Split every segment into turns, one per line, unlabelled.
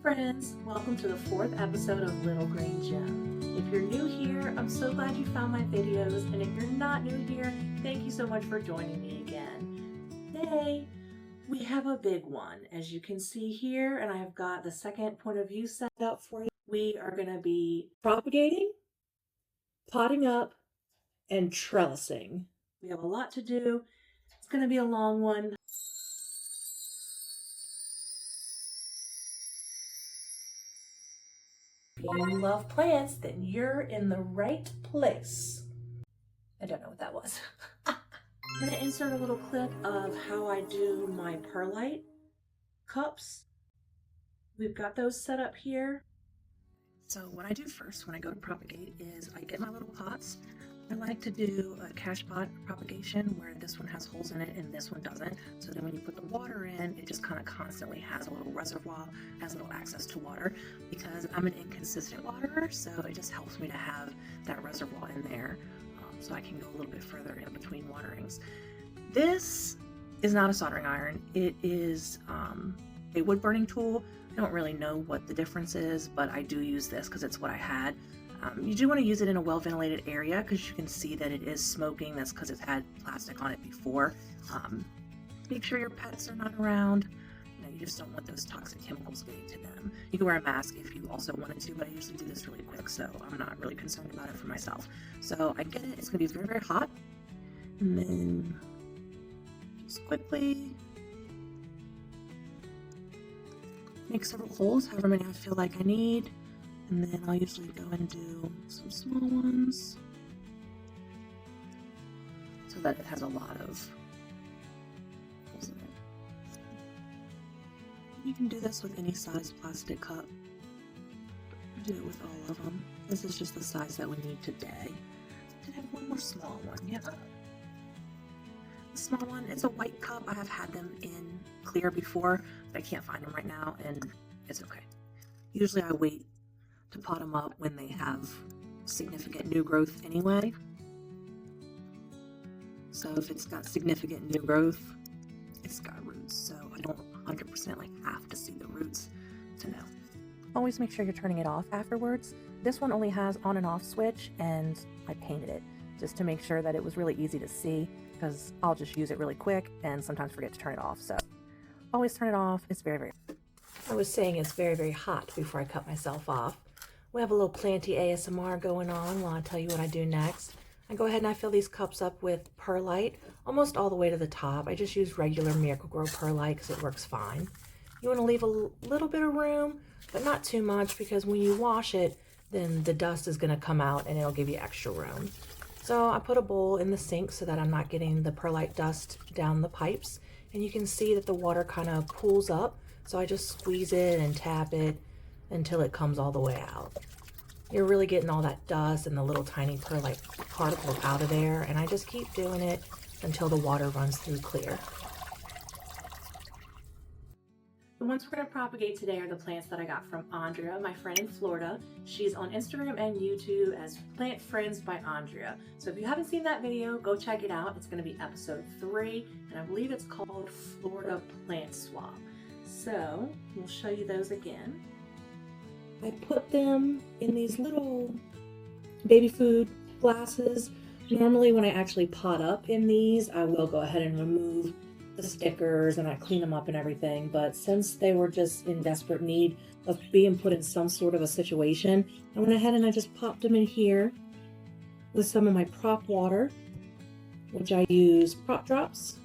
friends, welcome to the 4th episode of Little Green Gem. If you're new here, I'm so glad you found my videos, and if you're not new here, thank you so much for joining me again. Today, we have a big one. As you can see here, and I have got the second point of view set up for you, we are going to be propagating, potting up, and trellising. We have a lot to do. It's going to be a long one. If you love plants, then you're in the right place. I don't know what that was. I'm going to insert a little clip of how I do my perlite cups. We've got those set up here. So what I do first when I go to propagate is I get my little pots. I like to do a cache pot propagation where this one has holes in it and this one doesn't. So then when you put the water in, it just kind of constantly has a little reservoir, has a little access to water, because I'm an inconsistent waterer, so it just helps me to have that reservoir in there so I can go a little bit further in between waterings. This is not a soldering iron. It is a wood burning tool. I don't really know what the difference is, but I do use this because it's what I had. You do want to use it in a well-ventilated area because you can see that it is smoking. That's because it's had plastic on it before. Make sure your pets are not around. You just don't want those toxic chemicals getting to them. You can wear a mask if you also wanted to, but I usually do this really quick, so I'm not really concerned about it for myself. So I get it. It's going to be very, very hot. And then just quickly make several holes, however many I feel like I need. And then I'll usually go and do some small ones so that it has a lot of holes in it. You can do this with any size plastic cup. Do it with all of them. This is just the size that we need today. I did have one more small one, yeah. The small one, it's a white cup. I have had them in clear before, but I can't find them right now, and it's okay. Usually I wait to pot them up when they have significant new growth anyway. So if it's got significant new growth, it's got roots. So I don't 100% have to see the roots to know. Always make sure you're turning it off afterwards. This one only has on and off switch, and I painted it just to make sure that it was really easy to see, because I'll just use it really quick and sometimes forget to turn it off. So always turn it off. It's very, very, I was saying it's very, very hot before I cut myself off. We have a little planty ASMR going on while I tell you what I do next. I go ahead and I fill these cups up with perlite almost all the way to the top. I just use regular Miracle-Gro perlite because it works fine. You want to leave a little bit of room, but not too much, because when you wash it, then the dust is going to come out and it'll give you extra room. So I put a bowl in the sink so that I'm not getting the perlite dust down the pipes. And you can see that the water kind of pools up. So I just squeeze it and tap it until it comes all the way out. You're really getting all that dust and the little tiny perlite particles out of there, and I just keep doing it until the water runs through clear. The ones we're going to propagate today are the plants that I got from Andrea, my friend in Florida. She's on Instagram and YouTube as Plant Friends by Andrea. So if you haven't seen that video, go check it out. It's going to be episode 3, and I believe it's called Florida Plant Swap. So we'll show you those again. I put them in these little baby food glasses. Normally when I actually pot up in these, I will go ahead and remove the stickers and I clean them up and everything. But since they were just in desperate need of being put in some sort of a situation, I went ahead and I just popped them in here with some of my prop water, which I use prop drops.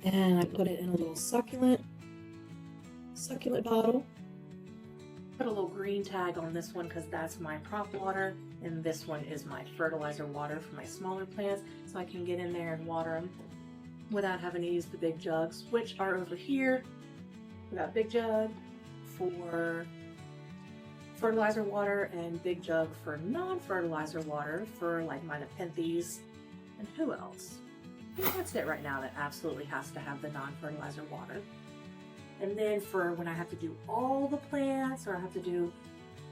And I put it in a little succulent bottle. Put a little green tag on this one because that's my prop water, and this one is my fertilizer water for my smaller plants, so I can get in there and water them without having to use the big jugs, which are over here. We got big jug for fertilizer water and big jug for non-fertilizer water for like my Nepenthes. And who else? I think that's it right now that absolutely has to have the non-fertilizer water. And then for when I have to do all the plants, or I have to do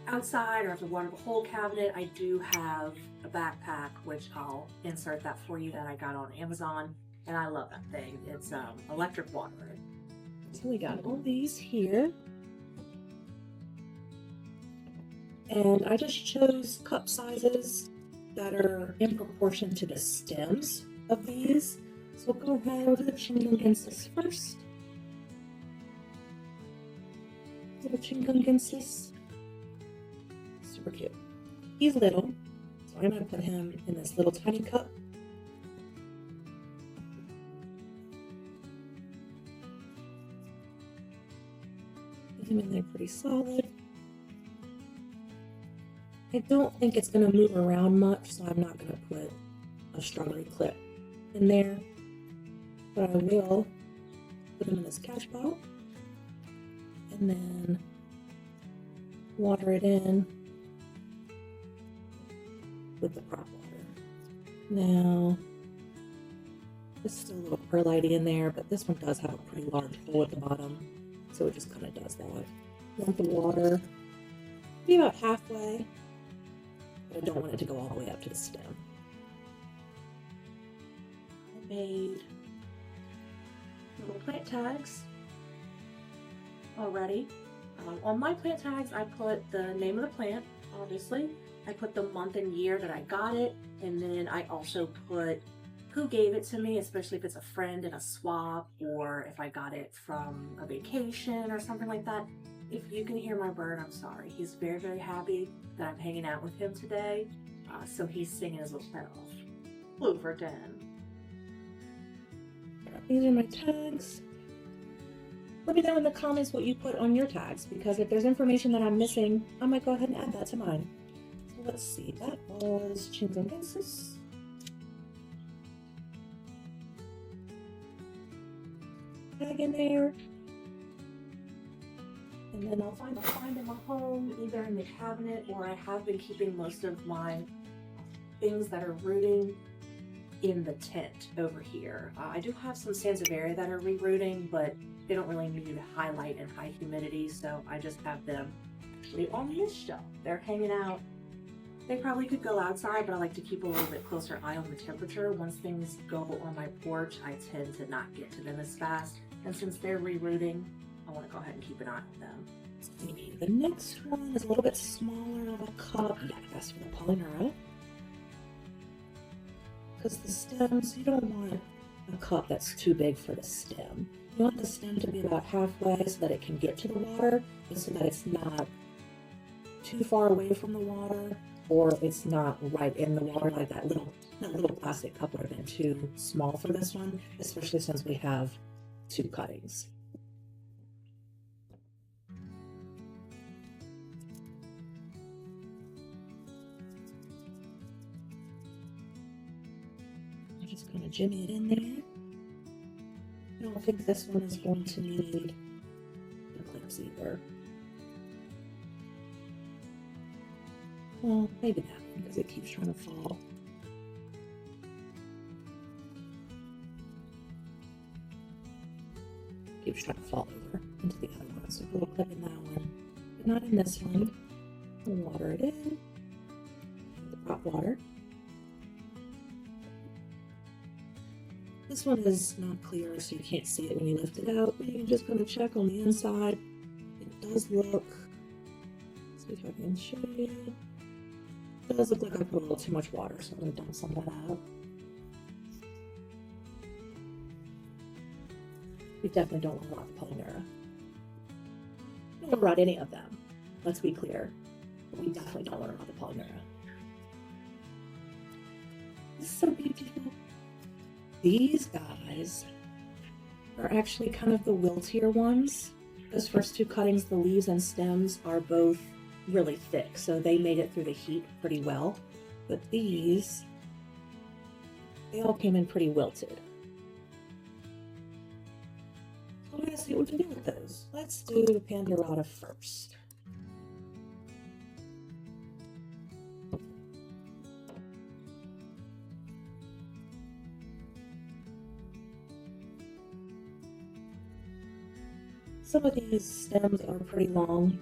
outside, or have to water the whole cabinet, I do have a backpack, which I'll insert that for you, that I got on Amazon. And I love that thing. It's electric water. So we got all these here. And I just chose cup sizes that are in proportion to the stems of these. So we'll go ahead over the Chingungensis first. Little Chingungensis. Super cute. He's little, so I'm going to put him in this little tiny cup. Put him in there pretty solid. I don't think it's going to move around much, so I'm not going to put a strawberry clip in there. But I will put them in this cash bowl and then water it in with the prop water. Now, there's still a little perlite in there, but this one does have a pretty large hole at the bottom, so it just kind of does that. I want the water to be about halfway. I don't want it to go all the way up to the stem. I made little plant tags already. On my plant tags, I put the name of the plant, obviously. I put the month and year that I got it, and then I also put who gave it to me, especially if it's a friend in a swap, or if I got it from a vacation or something like that. If you can hear my bird, I'm sorry. He's very, very happy that I'm hanging out with him today. So he's singing his little head off. Blue for 10. These are my tags. Let me know in the comments what you put on your tags, because if there's information that I'm missing, I might go ahead and add that to mine. So let's see, that was Chingungensis. Tag in there. And then I'll find in my home, either in the cabinet, or I have been keeping most of my things that are rooting in the tent over here. I do have some Sansevieria that are re-rooting, but they don't really need to highlight in high humidity, so I just have them actually on this shelf. They're hanging out. They probably could go outside, but I like to keep a little bit closer eye on the temperature. Once things go on my porch, I tend to not get to them as fast. And since they're re-rooting, I want to go ahead and keep an eye on them. Maybe the next one is a little bit smaller of a cup. Yeah, that's for the Polynura. Because the stems, you don't want a cup that's too big for the stem. You want the stem to be about halfway so that it can get to the water, and so that it's not too far away from the water, or it's not right in the water. Like that little plastic cup would have been too small for this one, especially since we have 2 cuttings. I'm just going to jimmy it in there. I don't think this one is going to need the clips either. Well, maybe that one, because it keeps trying to fall. Keeps trying to fall over into the other one, so we'll clip in that one, but not in this one. We'll water it in, the prop water. This one is not clear, so you can't see it when you lift it out, but you can just kind of check on the inside. It does look, let's see if I can show you. It does look like I put a little too much water, so I'm going to dump some of that out. We definitely don't want to rot the Polynura. We don't want to rot any of them, let's be clear. But we definitely don't want to rot the Polynura. This is so beautiful. These guys are actually kind of the wiltier ones. Those first 2 cuttings, the leaves and stems, are both really thick, so they made it through the heat pretty well. But these, they all came in pretty wilted. So we're going to see what we can do with those. Let's do the Pandurata first. Some of these stems are pretty long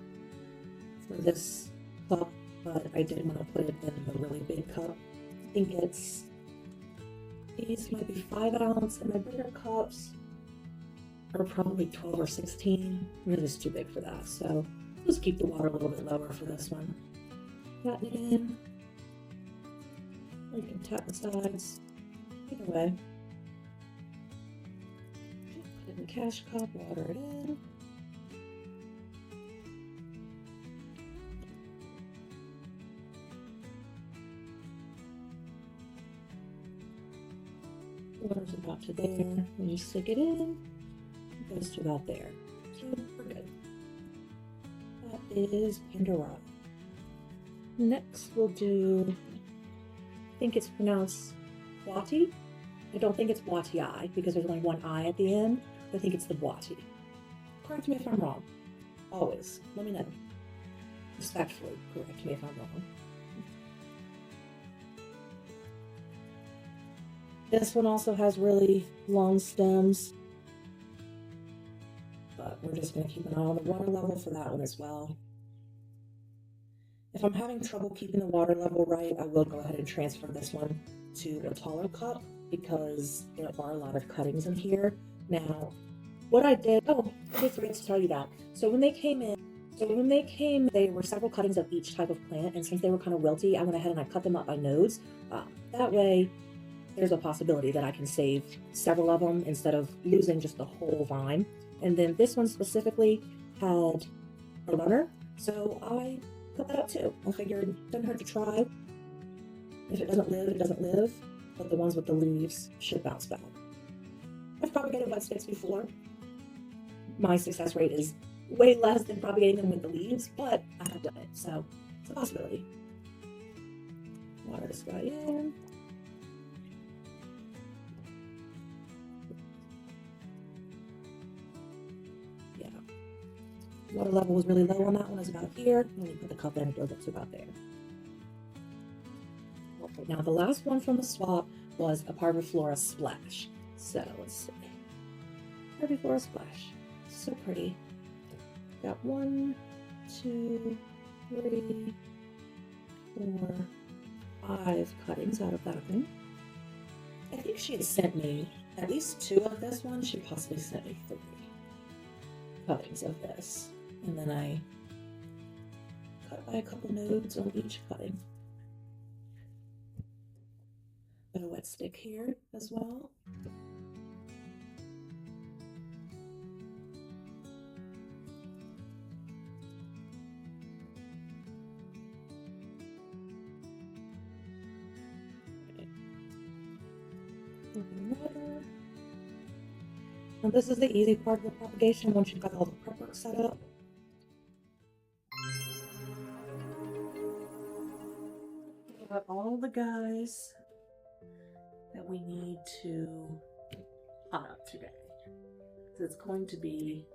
for this cup, but I did want to put it in the really big cup. I think these might be 5 ounce, and my bigger cups are probably 12 or 16. It is too big for that, so let's keep the water a little bit lower for this one. Pat it in. You can tap the sides. Either way. Put it in the cash cup, water it in. Water's about to there. When you stick it in, it goes to about there. So we're good. That is Pandora. Next we'll do, I think it's pronounced Wati. I don't think it's Wati because there's only one I at the end. I think it's the Wati. Correct me if I'm wrong. Always. Let me know. Respectfully, correct me if I'm wrong. This one also has really long stems, but we're just going to keep an eye on the water level for that one as well. If I'm having trouble keeping the water level right, I will go ahead and transfer this one to a taller cup because there are a lot of cuttings in here. Now, what I did, I did forget to tell you that. So when they came, there were several cuttings of each type of plant, and since they were kind of wilty, I went ahead and I cut them up by nodes. That way, there's a possibility that I can save several of them instead of losing just the whole vine. And then this one specifically had a runner, so I cut that up too. I figured it doesn't hurt to try. If it doesn't live, it doesn't live, but the ones with the leaves should bounce back. I've propagated wet sticks before. My success rate is way less than propagating them with the leaves, but I have done it, so it's a possibility. Water this guy in. Water level was really low on that one. It's about here. When you put the cup in, it goes up to about there. Okay, now the last one from the swap was a Parviflora Splash. So let's see. Parviflora Splash. So pretty. Got 1, 2, 3, 4, 5 cuttings out of that thing. I think she had sent me at least 2 of this one. She possibly sent me 3 cuttings of this. And then I cut by a couple nodes on each cutting. Got a wet stick here as well. Water. And this is the easy part of the propagation once you've got all the prep work set up. Got all the guys that we need to pot up today. So it's going to be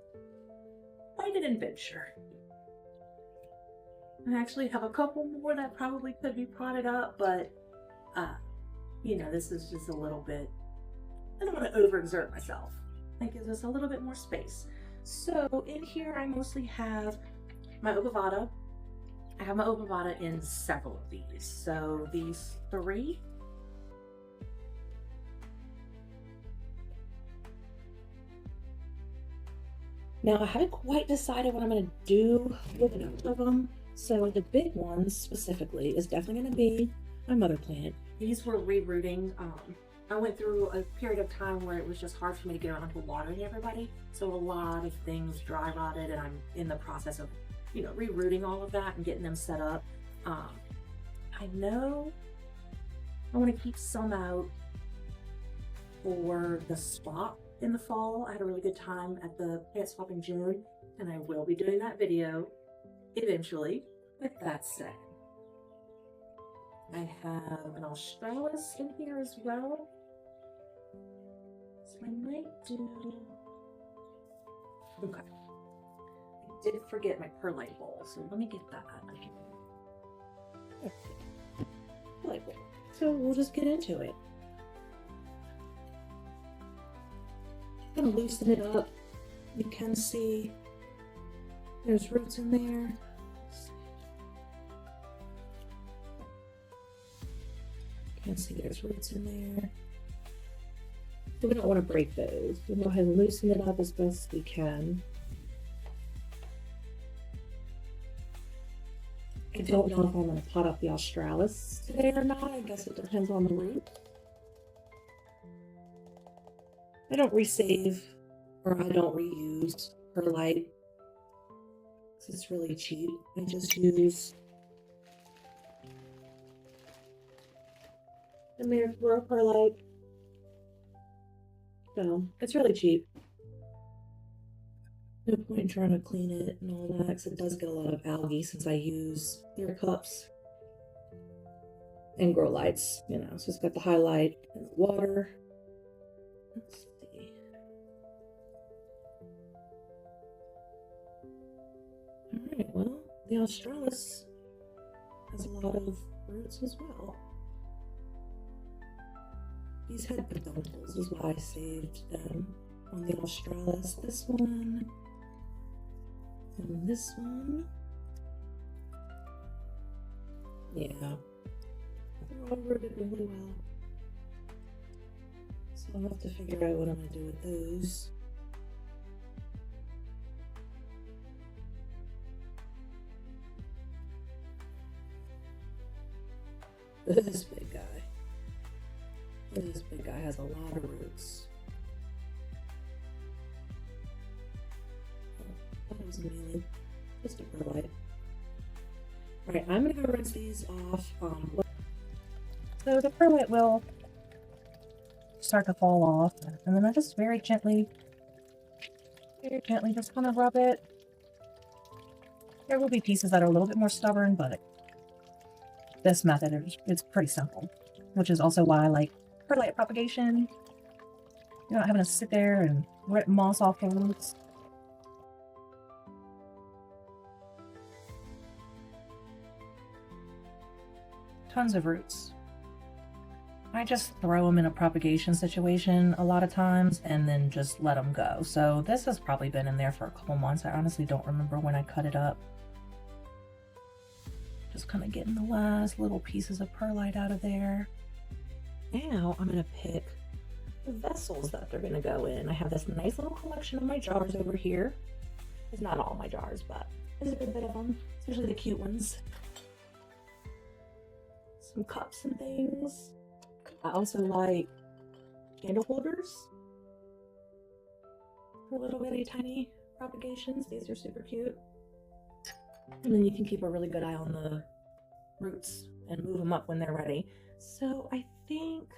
quite an adventure. I actually have a couple more that probably could be potted up, but you know, this is just a little bit, I don't want to overexert myself. That gives us a little bit more space. So in here I mostly have my Obovata. I have my Obovata in several of these. So these 3. Now I haven't quite decided what I'm going to do with enough of them. So the big one specifically is definitely going to be my mother plant. These were rerooting. I went through a period of time where it was just hard for me to get around to watering everybody. So a lot of things dry rotted, and I'm in the process of, you know, rerooting all of that and getting them set up. I know I want to keep some out for the swap in the fall. I had a really good time at the plant swap in June, and I will be doing that video eventually. With that said, I have an Australis in here as well. So I might do... Okay. I did forget my perlite bowl, so let me get that. Perlite bowl. So we'll just get into it. I'm gonna loosen it up. You can see there's roots in there. You can see there's roots in there. So we don't want to break those. We'll go ahead and loosen it up as best we can. I don't know if I'm going to pot up the Australis today or not. I guess it depends on the root. I don't resave or I don't reuse perlite because it's really cheap. I just use the Raw perlite. So it's really cheap. No point in trying to clean it and all that because it does get a lot of algae since I use clear cups and grow lights, you know. So it's got the highlight and the water. Let's see. Alright, well, the Australis has a lot of roots as well. These had peduncles, is why I saved them on the Australis. This one. And this one. Yeah. They're all rooted really well. So I'll have to figure out what I'm going to do with those. This big guy. This big guy has a lot of roots. That was amazing. Just a perlite. Alright, I'm going to go rinse these off. So the perlite will start to fall off, and then I just very gently just kind of rub it. There will be pieces that are a little bit more stubborn, but this method is pretty simple, which is also why I like perlite propagation. You're not having to sit there and rip moss off the roots. Tons of roots. I just throw them in a propagation situation a lot of times and then just let them go. So this has probably been in there for a couple months. I honestly don't remember when I cut it up. Just kind of getting the last little pieces of perlite out of there. Now I'm going to pick the vessels that they're going to go in. I have this nice little collection of my jars over here. It's not all my jars, but there's a good bit of them, especially the cute ones. Some cups and things. I also like candle holders for little bitty tiny propagations. These are super cute. And then you can keep a really good eye on the roots and move them up when they're ready. So I think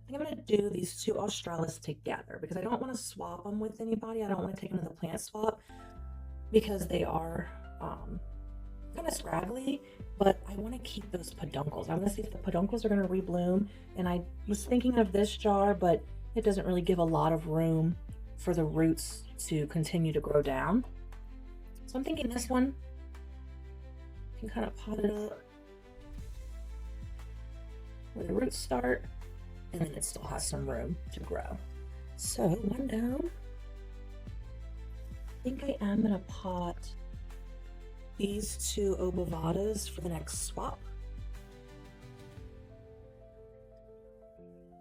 I'm going to do these two Australis together because I don't want to swap them with anybody. I don't want to take them to the plant swap because they are kind of scraggly, but I want to keep those peduncles. I want to see if the peduncles are going to rebloom. And I was thinking of this jar, but it doesn't really give a lot of room for the roots to continue to grow down. So I'm thinking this one can kind of pot it up where the roots start, and then it still has some room to grow. So one down. I think I am going to pot these two obavadas for the next swap.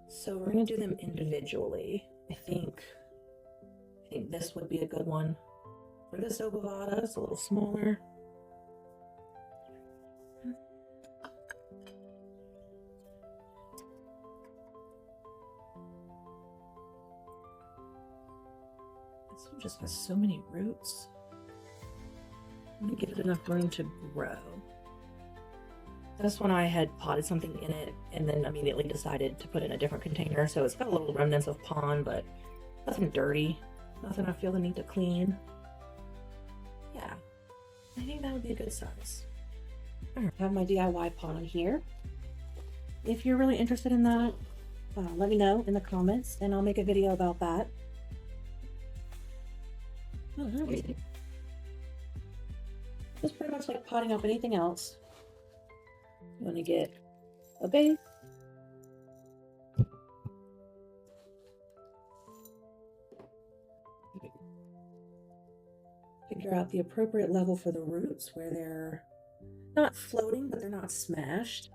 So we're going to do them individually. I think this would be a good one for this obavada. It's a little smaller. This one just has so many roots. I'm going to give it enough room to grow. This one I had potted something in it and then immediately decided to put it in a different container. So it's got a little remnants of pond, but nothing dirty. Nothing I feel the need to clean. Yeah, I think that would be a good size. All right, I have my DIY pot on here. If you're really interested in that, let me know in the comments and I'll make a video about that. Oh, it's pretty much like potting up anything else. You want to get a base. Figure out the appropriate level for the roots where they're not floating, but they're not smashed.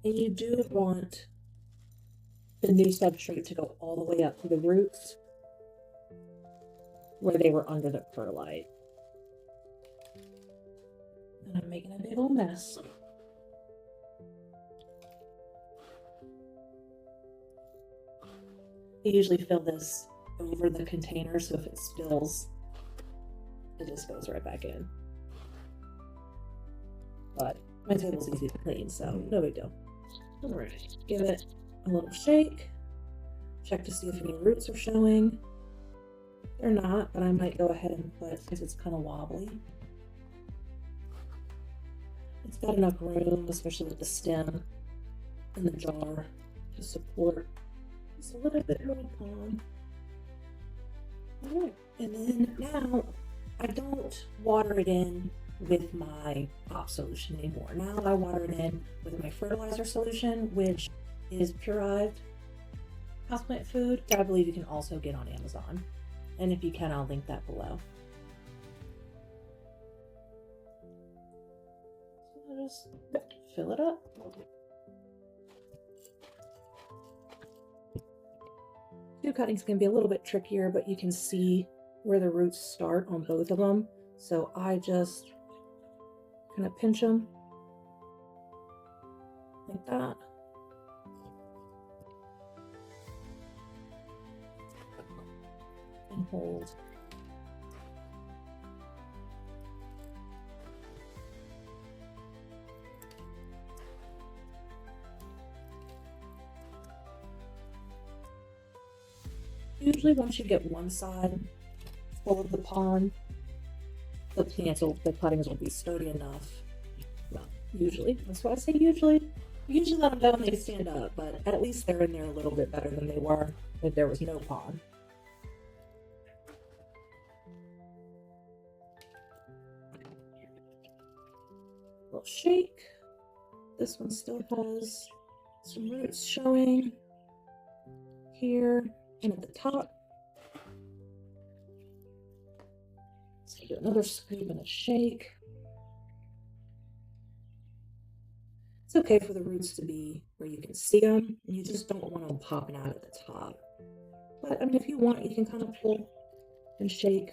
And you do want the new substrate to go all the way up to the roots where they were under the perlite. And I'm making a big old mess. I usually fill this over the container, so if it spills, it just goes right back in. But my table's easy to clean, so no big deal. Alright, give it a little shake. Check to see if any roots are showing. They're not, but I might go ahead and put, because it's kind of wobbly. It's got enough room, especially with the stem and the jar, to support just a little bit more pond. Alright, and then now I don't water it in with my pop solution anymore. Now I water it in with my fertilizer solution, which is Purived houseplant food that I believe you can also get on Amazon. And if you can, I'll link that below. So I'll just fill it up. Two cuttings can be a little bit trickier, but you can see where the roots start on both of them. So I just kind of pinch them like that. And hold. Usually once you get one side full of the pond, the cuttings will be sturdy enough. Well, usually, that's why I say usually. Usually let them go when they stand up, but at least they're in there a little bit better than they were if there was no pond. Little shake. This one still has some roots showing here and at the top. So do another scoop and a shake. It's okay for the roots to be where you can see them, and you just don't want them popping out at the top. But I mean, if you want, you can kind of pull and shake.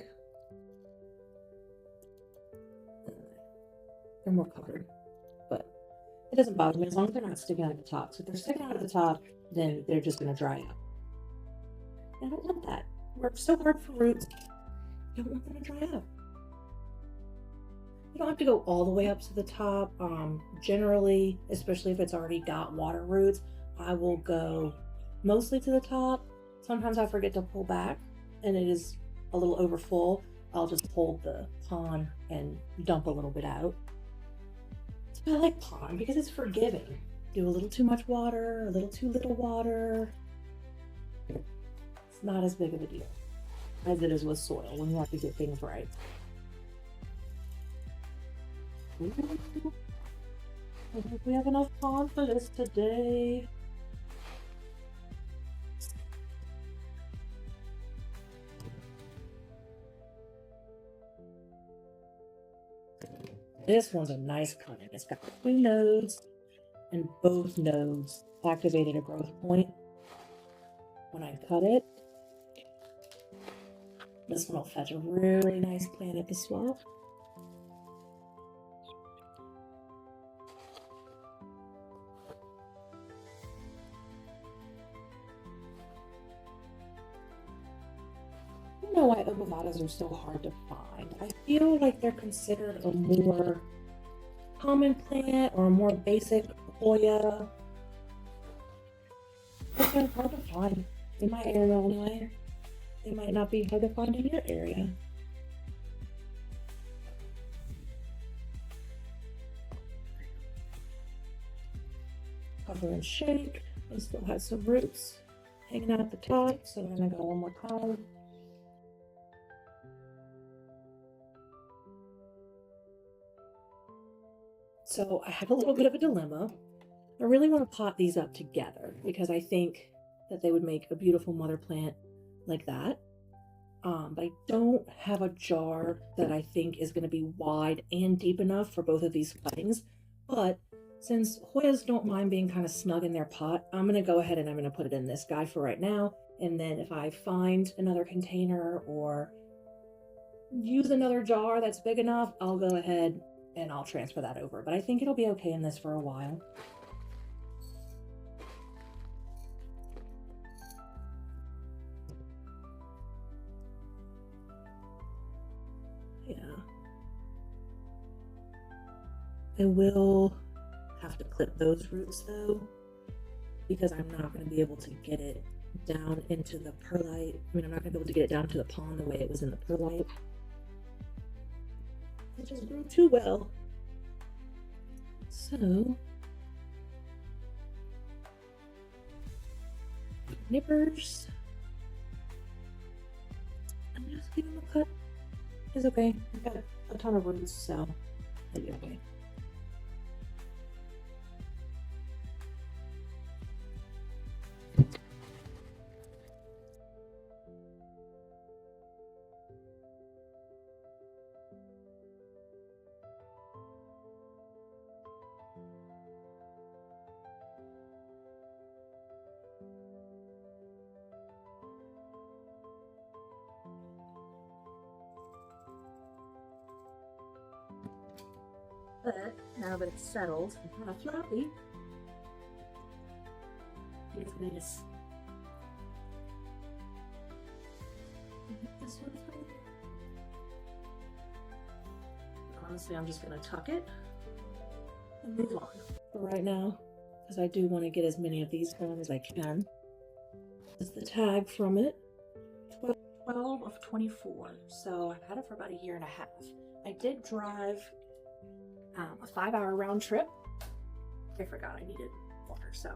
They're more covered, but it doesn't bother me as long as they're not sticking out at the top. So if they're sticking out at the top, then they're just going to dry up. I don't want that. Works so hard for roots. You don't want them to dry up. You don't have to go all the way up to the top. Generally, especially if it's already got water roots, I will go mostly to the top. Sometimes I forget to pull back and it is a little over full. I'll just hold the pond and dump a little bit out. I like pond because it's forgiving. Do a little too much water, a little too little water. It's not as big of a deal as it is with soil when you have to get things right. I think we have enough pond for this today. This one's a nice cutting. It's got 2 nodes, and both nodes activated a growth point when I cut it. This one will fetch a really nice plant at the swamp. I don't know why obovatas are so hard to find. I feel like they're considered a more common plant or a more basic Hoya. But they're hard to find in my area anyway. They might not be hard to find in your area. Cover and shake. It still has some roots hanging out at the top, so I'm gonna go one more time. So I have a little bit of a dilemma. I really want to pot these up together because I think that they would make a beautiful mother plant like that. But I don't have a jar that I think is going to be wide and deep enough for both of these cuttings. But Since Hoyas don't mind being kind of snug in their pot, I'm going to go ahead and I'm going to put it in this guy for right now. And then if I find another container or use another jar that's big enough, I'll go ahead and I'll transfer that over. But I think it'll be okay in this for a while. Yeah. I will have to clip those roots though, because I'm not going to be able to get it down into the perlite. I mean, I'm not going to be able to get it down to the pond the way it was in the perlite. It just grew too well. So, nippers. And just give them a cut. It's okay. I've got a ton of roots, so it'll be okay. But now that it's settled and kind of floppy, it's gonna just this one. Honestly, I'm just gonna tuck it and move on for right now, because I do want to get as many of these done as I can. This is the tag from it. 12 of 24. So I've had it for about a year and a half. I did drive a 5-hour round trip. I forgot I needed water, so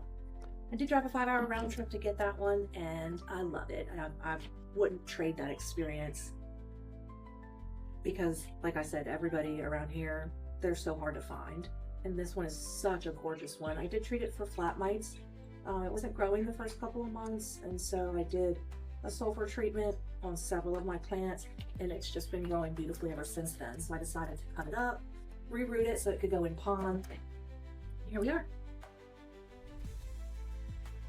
I did drive a 5-hour round trip to get that one, and I love it. I wouldn't trade that experience, because like I said, everybody around here, they're so hard to find, and this one is such a gorgeous one. I did treat it for flat mites. It wasn't growing the first couple of months, and so I did a sulfur treatment on several of my plants, and it's just been growing beautifully ever since then. So I decided to cut it up, reroot it so it could go in pond. Here we are.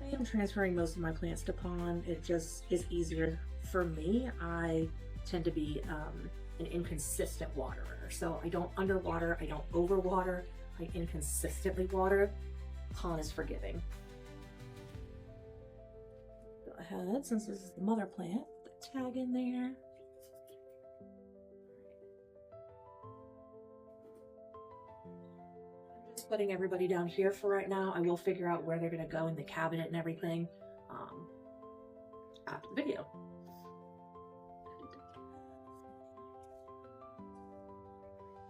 I am transferring most of my plants to pond. It just is easier for me. I tend to be an inconsistent waterer. So I don't underwater, I don't overwater, I inconsistently water. Pond is forgiving. Go ahead, since this is the mother plant, put the tag in there. Putting everybody down here for right now. I will figure out where they're going to go in the cabinet and everything after the video.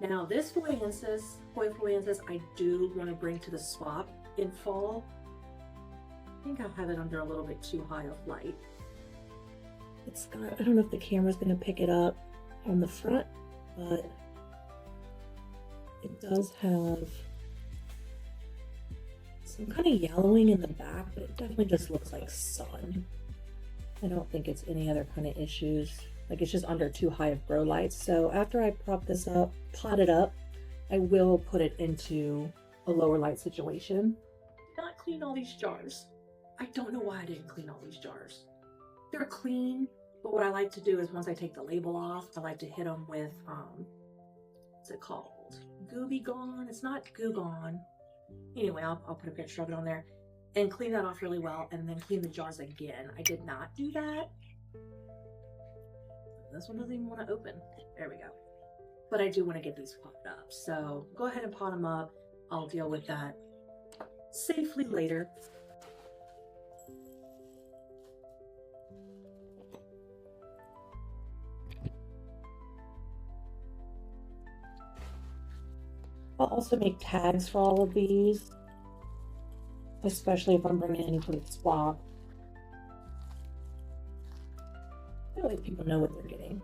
Now this Hoya phileensis, I do want to bring to the swap in fall. I think I'll have it under a little bit too high of light. It's got, I don't know if the camera's going to pick it up on the front, but it does have some kind of yellowing in the back, but it definitely just looks like sun. I don't think it's any other kind of issues. Like, it's just under too high of grow lights. So after I prop this up, pot it up, I will put it into a lower light situation. Did not clean all these jars. I don't know why I didn't clean all these jars. They're clean, but what I like to do is once I take the label off, I like to hit them with, what's it called? Gooby Gone? It's not Goo Gone. Anyway, I'll put a picture of it on there and clean that off really well, and then clean the jars again. I did not do that. This one doesn't even want to open. There we go. But I do want to get these popped up. So go ahead and pot them up. I'll deal with that safely later. I'll also make tags for all of these, especially if I'm bringing any for the swap. That way people know what they're getting.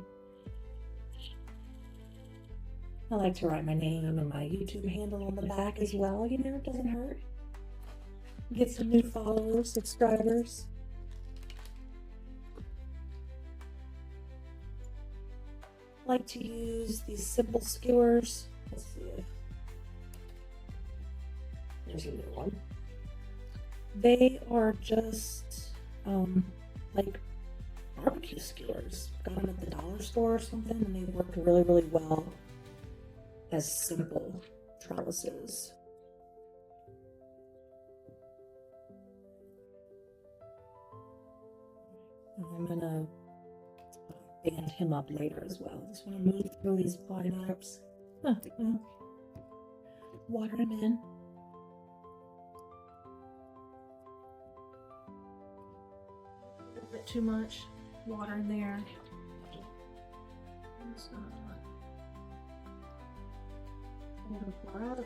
I like to write my name and my YouTube handle on the back as well. You know, it doesn't hurt. Get some new followers, subscribers. I like to use these simple skewers. Let's see if There's a new one. They are just like barbecue skewers. Got them at the dollar store or something, and they worked really, really well as simple trellises. I'm gonna band him up later as well. Just want to move through these potting herbs. Water him in. A little bit too much water in there. I'm gonna pour out.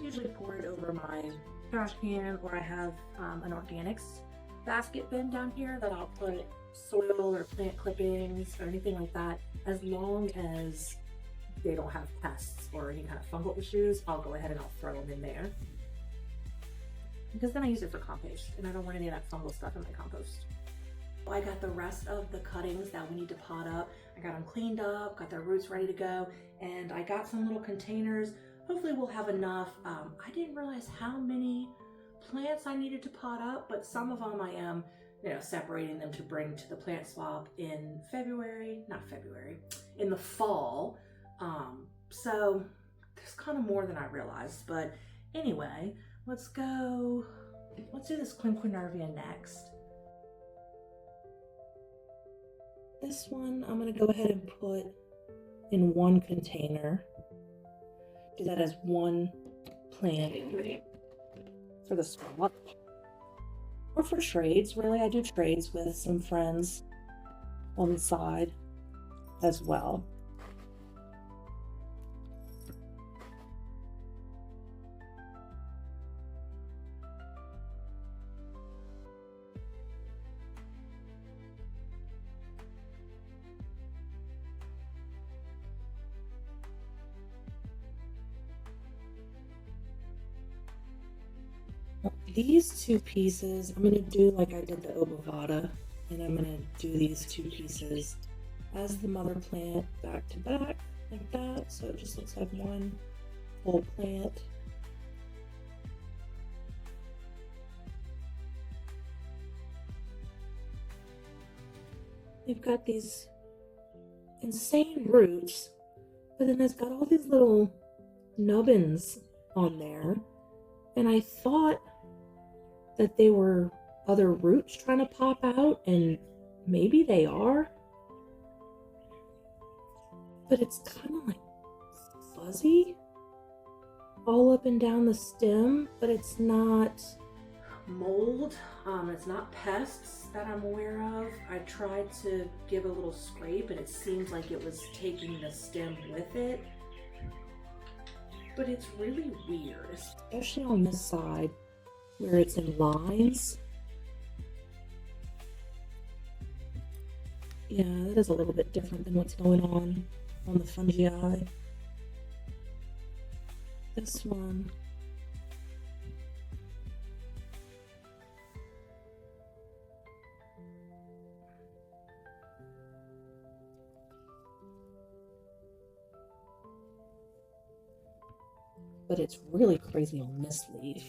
Usually pour it over my trash can, or I have an organics basket bin down here that I'll put soil or plant clippings or anything like that. As long as they don't have pests or any kind of fungal issues, I'll go ahead and I'll throw them in there. Because then I use it for compost, and I don't want any of that fungal stuff in my compost. I got the rest of the cuttings that we need to pot up. I got them cleaned up, got their roots ready to go, and I got some little containers. Hopefully we'll have enough. I didn't realize how many plants I needed to pot up, but some of them I am, separating them to bring to the plant swap in in the fall. So there's kind of more than I realized, but anyway, let's do this Quinquenervia next. This one I'm going to go ahead and put in one container. Do that as one plant for the swap. Or for trades, really. I do trades with some friends on the side as well. These two pieces, I'm going to do like I did the obovata, and I'm going to do these two pieces as the mother plant back to back like that, so it just looks like one full plant. They've got these insane roots, but then it's got all these little nubbins on there, and I thought that they were other roots trying to pop out, and maybe they are, but it's kind of like fuzzy all up and down the stem, but it's not mold, it's not pests that I'm aware of. I tried to give a little scrape and it seems like it was taking the stem with it, but it's really weird, especially on this side where it's in lines. Yeah, that is a little bit different than what's going on the fungi. This one, but it's really crazy on this leaf.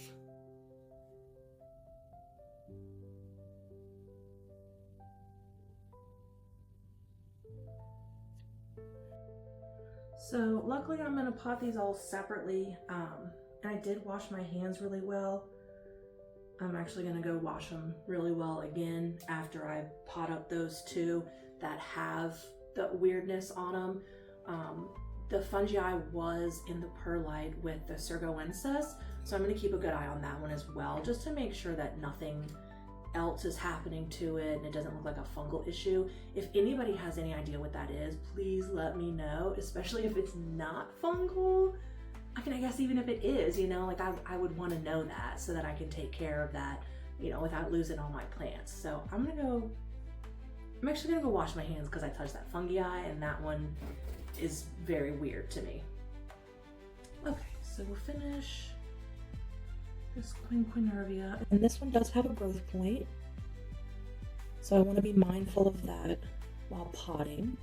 So luckily I'm going to pot these all separately, and I did wash my hands really well. I'm actually going to go wash them really well again after I pot up those two that have the weirdness on them. The fungi was in the perlite with the Sergoensis, so I'm going to keep a good eye on that one as well, just to make sure that nothing else is happening to it and it doesn't look like a fungal issue. If anybody has any idea what that is, please let me know, especially if it's not fungal. I guess even if it is, I would want to know that so that I can take care of that, without losing all my plants. So I'm actually gonna go wash my hands because I touched that fungi, and that one is very weird to me. Okay, so we'll finish this Quinquenervia, and this one does have a growth point, so I want to be mindful of that while potting.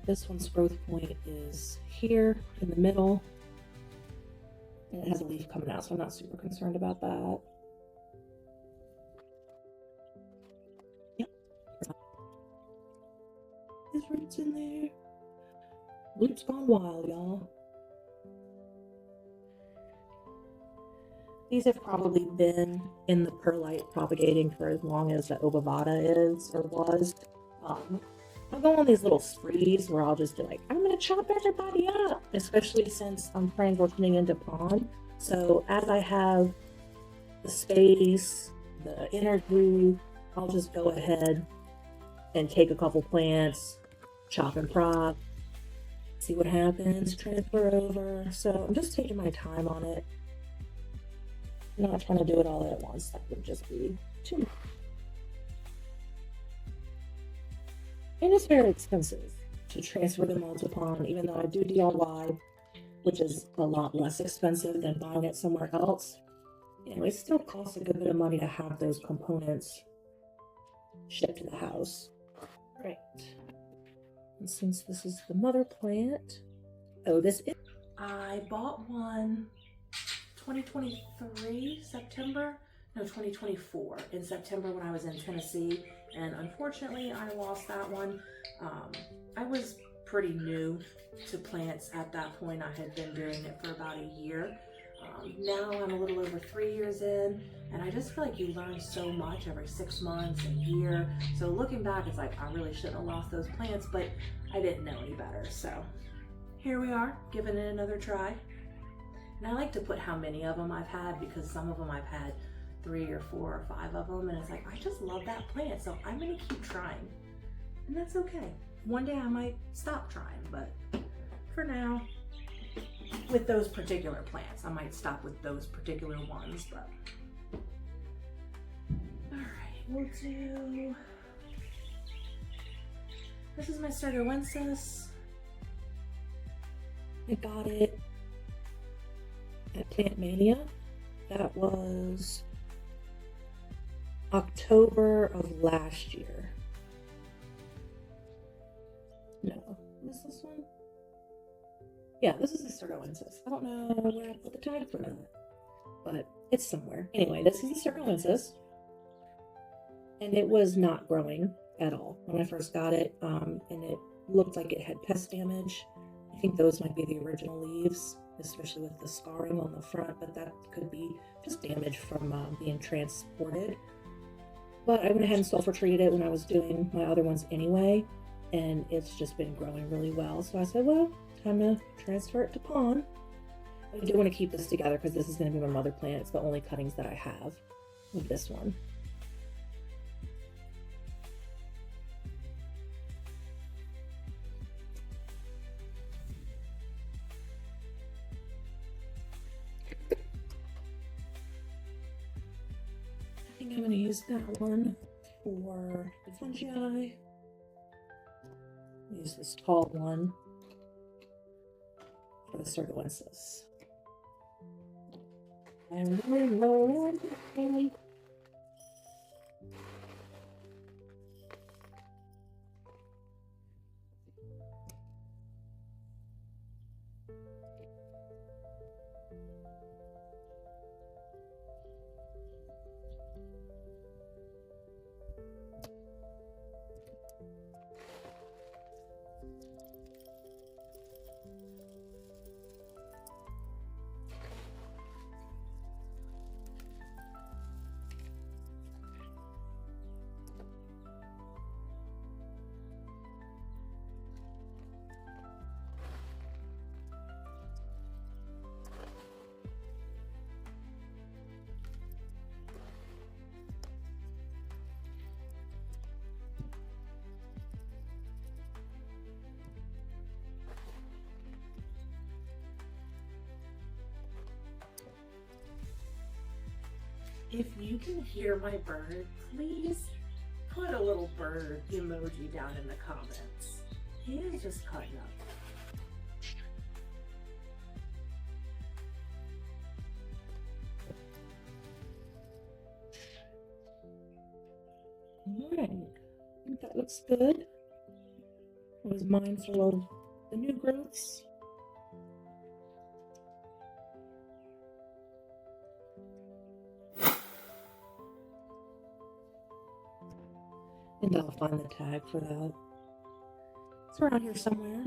This one's growth point is here in the middle. And it has a leaf coming out, so I'm not super concerned about that. Yep. There's roots in there. Roots gone wild, y'all. These have probably been in the perlite propagating for as long as the obovata is or was. I'll go on these little sprees where I'll just be like, I'm gonna chop everybody up, especially since I'm transitioning into pond. So as I have the space, the energy, I'll just go ahead and take a couple plants, chop and prop, see what happens, transfer over. So I'm just taking my time on it. I'm not trying to do it all at once. That would just be too much. And it's very expensive to transfer them onto pond, even though I do DIY, which is a lot less expensive than buying it somewhere else. You know, it still costs a good bit of money to have those components shipped to the house. Right. And since this is the mother plant, I bought one 2023 September, no 2024 in September when I was in Tennessee, and unfortunately I lost that one. I was pretty new to plants at that point. I had been doing it for about a year. Now I'm a little over 3 years in, and I just feel like you learn so much every 6 months, a year. So looking back, it's like I really shouldn't have lost those plants, but I didn't know any better. So here we are, giving it another try. And I like to put how many of them I've had, because some of them I've had 3 or 4 or 5 of them, and it's like, I just love that plant, so I'm gonna keep trying. And that's okay. One day I might stop trying, but for now, with those particular plants, I might stop with those particular ones, but. All right, we'll do, this is my Sargoensis. I got it at Plant Mania. That was October of last year. No, is this one? Yeah, this is the Sargoensis. I don't know where I put the tag for that, but it's somewhere. Anyway, this is the Sargoensis, and it was not growing at all when I first got it, and it looked like it had pest damage. I think those might be the original leaves, especially with the scarring on the front, but that could be just damage from being transported. But I went ahead and sulfur treated it when I was doing my other ones anyway, and it's just been growing really well. So I said, well, time to transfer it to pond. I do want to keep this together because this is going to be my mother plant. It's the only cuttings that I have with this one. I think I'm going to use that one for the fungi. Use this tall one for the Sargoensis. And if you can hear my bird, please put a little bird emoji down in the comments. He is just cutting up. Alright, I think that looks good. I was mindful of the new growths. And I'll find the tag for that. It's around here somewhere.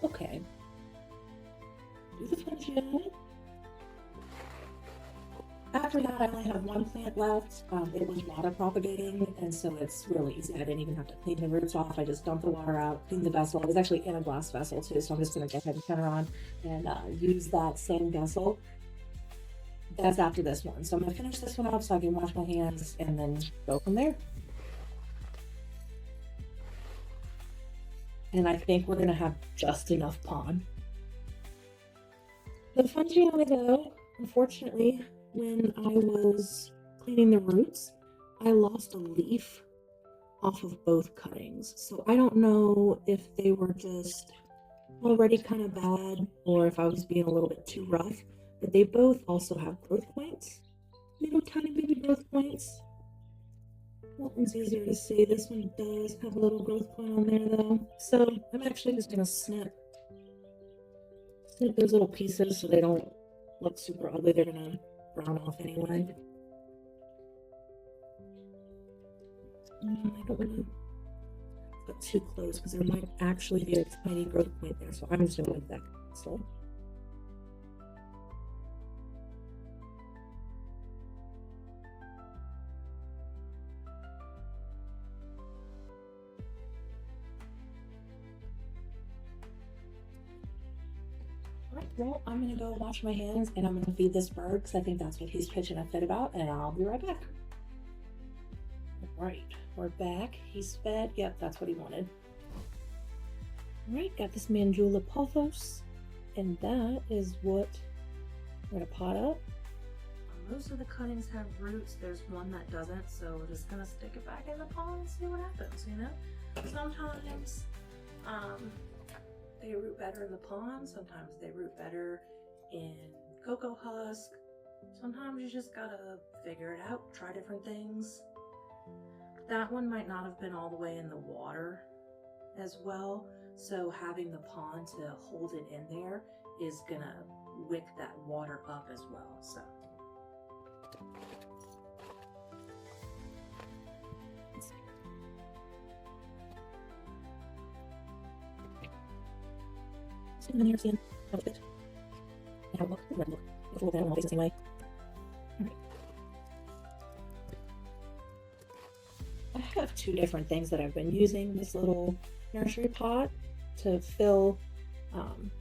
Okay. Do the fungi. After that, I only have one plant left. It was water propagating, and so it's really easy. I didn't even have to clean the roots off. I just dumped the water out, cleaned the vessel. It was actually in a glass vessel too, so I'm just going to go ahead and turn it on and use that same vessel. That's after this one. So I'm going to finish this one up so I can wash my hands and then go from there. And I think we're going to have just enough pond. The fungi though, unfortunately, when I was cleaning the roots, I lost a leaf off of both cuttings. So I don't know if they were just already kind of bad or if I was being a little bit too rough, but they both also have growth points. Little tiny baby growth points. That one's easier to see. This one does have a little growth point on there though. So I'm actually just gonna snip those little pieces so they don't look super ugly. They're gonna brown off anyway. I don't want to get too close because there might actually be a tiny growth point there, so I'm just going to leave that so. Alright, well, I'm going to go wash my hands and I'm going to feed this bird because I think that's what he's pitching a fit about, and I'll be right back. Alright, we're back. He's fed. Yep, that's what he wanted. Alright, got this Mandula pothos, and that is what we're going to pot up. Most of the cuttings have roots. There's one that doesn't, so we're just going to stick it back in the pot and see what happens, you know? Sometimes they root better in the pond, sometimes they root better in cocoa husk. Sometimes you just gotta figure it out, try different things. That one might not have been all the way in the water as well, so having the pond to hold it in there is gonna wick that water up as well. So in here, seeing how it fit. And how it looks. Look. It's a little bit, I don't know, the same way. Alright. I have two different things that I've been using this little nursery pot to fill,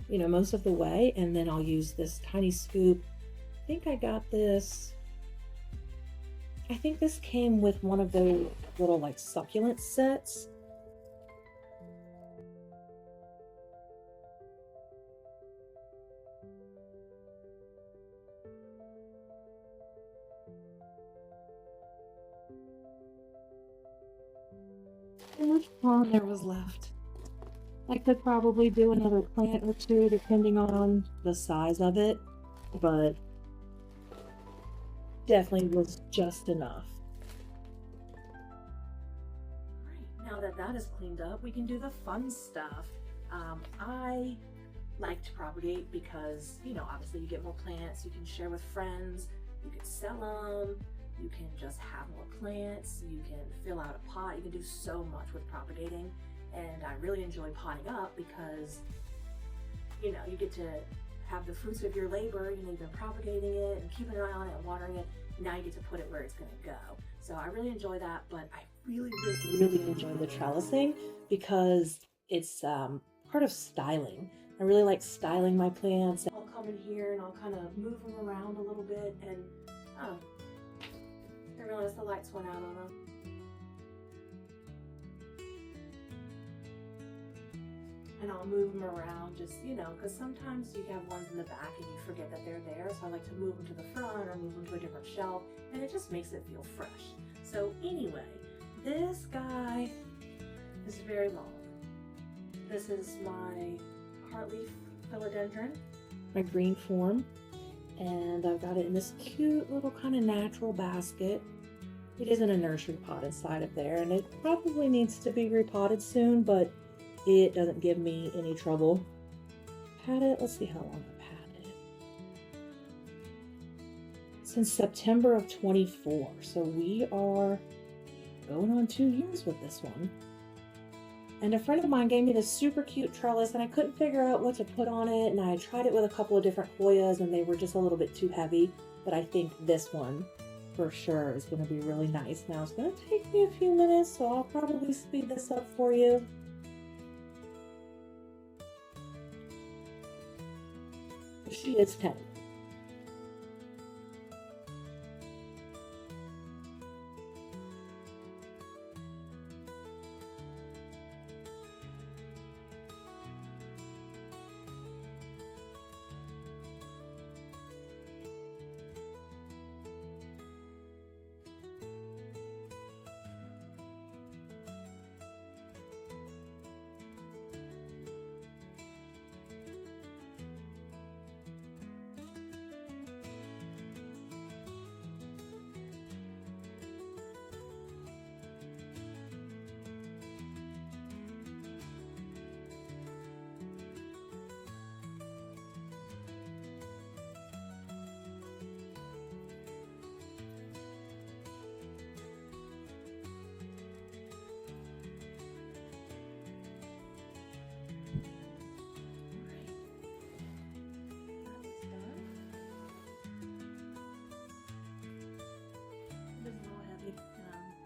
you know, most of the way, and then I'll use this tiny scoop. I think I got this. I think this came with one of those little like succulent sets. How much pond there was left? I could probably do another plant or two depending on the size of it, but definitely was just enough. Alright, now that that is cleaned up, we can do the fun stuff. I like to propagate because, you know, obviously you get more plants, you can share with friends, you can sell them, you can just have more plants, you can fill out a pot, you can do so much with propagating. And I really enjoy potting up because, you know, you get to have the fruits of your labor. You know, you've been propagating it and keeping an eye on it and watering it. Now you get to put it where it's going to go. So I really enjoy that, but I really enjoy the trellising because it's part of styling. I really like styling my plants. I'll come in here and I'll kind of move them around a little bit, and I realized the lights went out on them. And I'll move them around, just, you know, because sometimes you have ones in the back and you forget that they're there. So I like to move them to the front or move them to a different shelf, and it just makes it feel fresh. So anyway, this guy is very long. This is my heartleaf philodendron, my green form, and I've got it in this cute little kind of natural basket. It isn't a nursery pot inside of there, and it probably needs to be repotted soon, but it doesn't give me any trouble. Had it, let's see how long I've had it. Since September of 24. So we are going on 2 years with this one. And a friend of mine gave me this super cute trellis, and I couldn't figure out what to put on it, and I tried it with a couple of different Hoyas, and they were just a little bit too heavy, but I think this one for sure is going to be really nice. Now, it's going to take me a few minutes, so I'll probably speed this up for you. She is 10.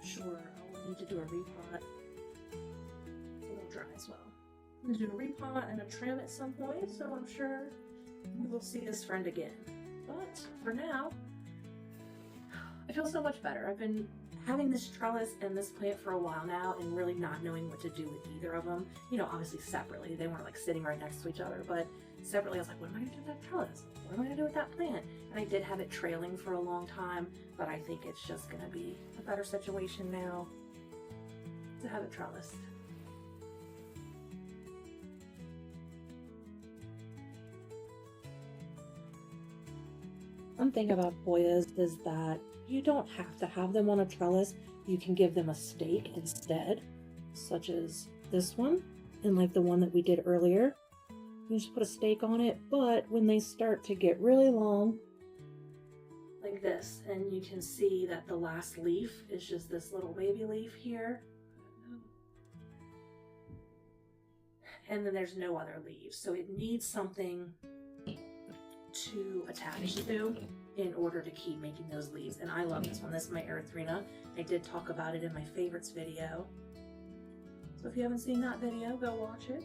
Sure, I'll need to do a repot. It's a little dry as well. I'm going to do a repot and a trim at some point, so I'm sure we will see this friend again. But for now, I feel so much better. I've been having this trellis and this plant for a while now and really not knowing what to do with either of them. You know, obviously separately. They weren't like sitting right next to each other, but separately I was like, what am I going to do with that trellis? What am I going to do with that plant? And I did have it trailing for a long time, but I think it's just going to be a better situation now to have it trellised. One thing about Hoyas is that you don't have to have them on a trellis. You can give them a stake instead, such as this one, and like the one that we did earlier. You just put a stake on it, but when they start to get really long, like this, and you can see that the last leaf is just this little baby leaf here. And then there's no other leaves, so it needs something to attach to in order to keep making those leaves. And I love this one. This is my Erythrina. I did talk about it in my favorites video. So if you haven't seen that video, go watch it.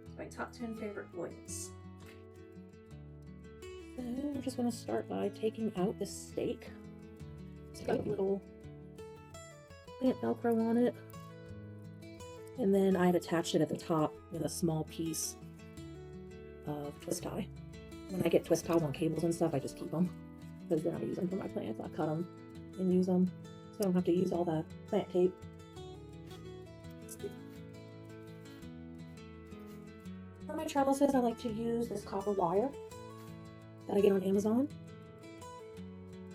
It's my top 10 favorite Hoyas. So we're just going to start by taking out this stake. It's got a little plant Velcro on it. And then I had attached it at the top with a small piece of twist tie. When I get twist ties on cables and stuff, I just keep them because then I use them for my plants. I cut them and use them so I don't have to use all that plant tape. For my trellises, I like to use this copper wire that I get on Amazon.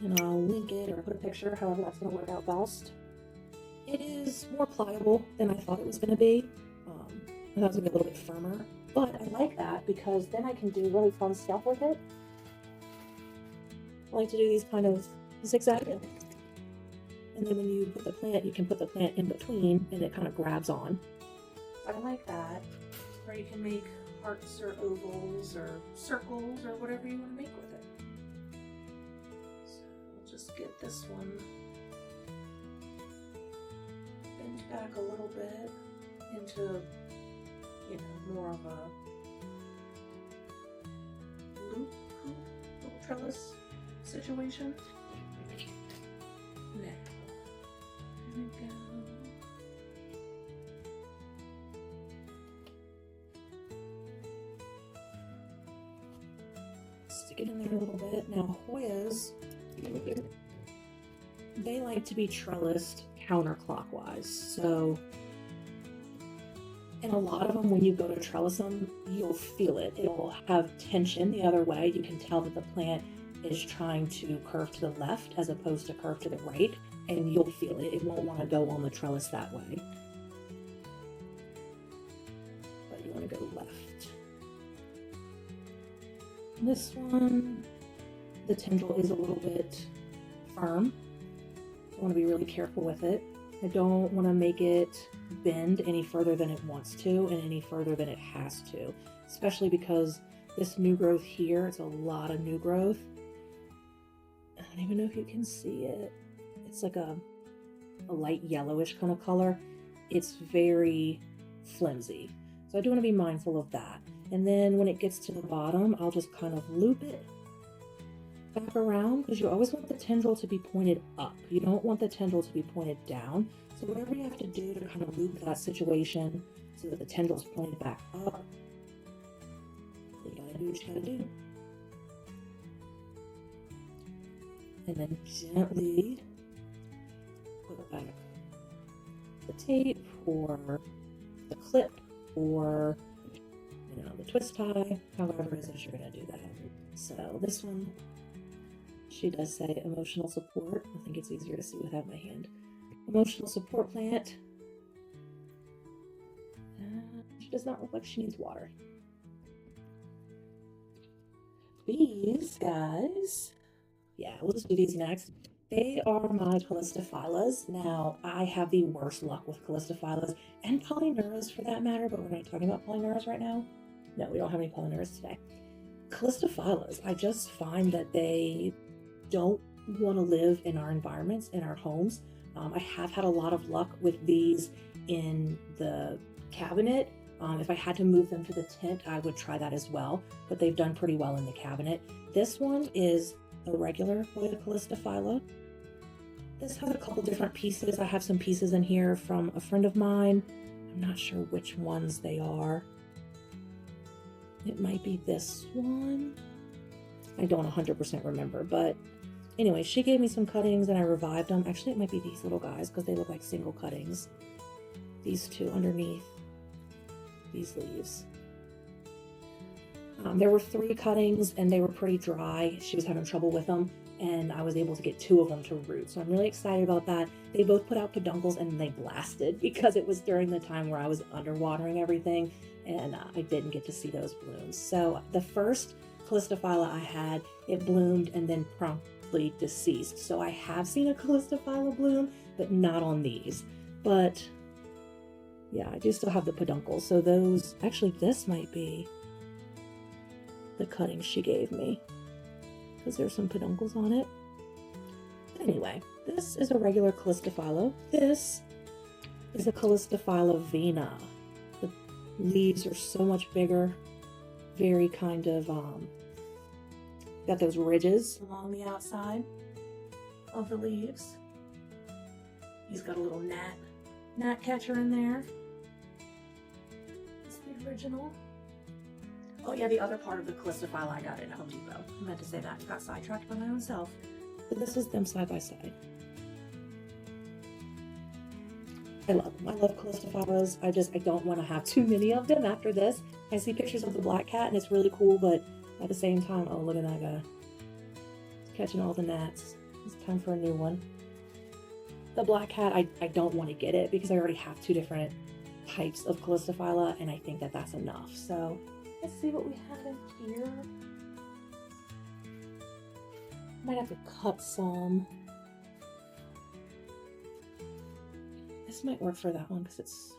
And I'll link it or put a picture, however that's going to work out best. It is more pliable than I thought it was going to be. I thought it was going to be a little bit firmer. But I like that because then I can do really fun stuff with it. I like to do these kind of zigzag. And then when you put the plant, you can put the plant in between and it kind of grabs on. I like that. Or you can make hearts or ovals or circles or whatever you want to make with it. So I'll just get this one bent back a little bit into, you know, more of a loop trellis situation. Now, here we go. Stick it in there a little bit. Now, Hoyas, they like to be trellised counterclockwise. So, and a lot of them, when you go to trellis them, you'll feel it. It'll have tension the other way. You can tell that the plant is trying to curve to the left as opposed to curve to the right, and you'll feel it. It won't want to go on the trellis that way. But you want to go left. This one, the tendril is a little bit firm. You want to be really careful with it. I don't want to make it bend any further than it wants to and any further than it has to, especially because this new growth here, it's a lot of new growth. I don't even know if you can see it. It's like a light yellowish kind of color. It's very flimsy. So I do want to be mindful of that. And then when it gets to the bottom, I'll just kind of loop it back around, because you always want the tendril to be pointed up. You don't want the tendril to be pointed down. So whatever you have to do to kind of loop that situation so that the tendril's pointed back up, you gotta do what you gotta do. And then gently put back the tape or the clip or, you know, the twist tie, however it is that you're gonna do that. So this one, she does say emotional support. I think it's easier to see without my hand. Emotional support plant. She does not look like she needs water. These guys, yeah, we'll just do these next. They are my Calistophylas. Now, I have the worst luck with Calistophylas and Polyneuras for that matter, but we're not talking about Polyneuras right now. No, we don't have any Polyneuras today. Calistophylas, I just find that they don't want to live in our environments, in our homes. I have had a lot of luck with these in the cabinet. If I had to move them to the tent, I would try that as well, but they've done pretty well in the cabinet. This one is a regular Hoya Calistophyla. This has a couple different pieces. I have some pieces in here from a friend of mine. I'm not sure which ones they are. It might be this one. I don't 100% remember, but anyway, she gave me some cuttings and I revived them. Actually, it might be these little guys because they look like single cuttings. These two underneath these leaves. There were 3 cuttings and they were pretty dry. She was having trouble with them and I was able to get 2 of them to root. So I'm really excited about that. They both put out peduncles and they blasted because it was during the time where I was underwatering everything and I didn't get to see those blooms. So the first Calistophyla I had, it bloomed and then promptly deceased. So I have seen a Calistophyla bloom, but not on these. But yeah, I do still have the peduncles. So those, actually this might be the cuttings she gave me because there's some peduncles on it. Anyway, this is a regular Calistophyla. This is a Calistophyla vena. The leaves are so much bigger, very kind of, got those ridges along the outside of the leaves. He's got a little gnat catcher in there. It's the original. Oh yeah, the other part of the Calistophyla I got at Home Depot. I meant to say that. Got sidetracked by my own self. But this is them side by side. I love them. I love Calistophylas. I don't want to have too many of them after this. I see pictures of the black cat and it's really cool, but at the same time, oh look at that guy. It's catching all the gnats. It's time for a new one. The black cat, I don't want to get it because I already have 2 different types of Calistophyla and I think that that's enough. So let's see what we have in here. Might have to cut some. This might work for that one because it's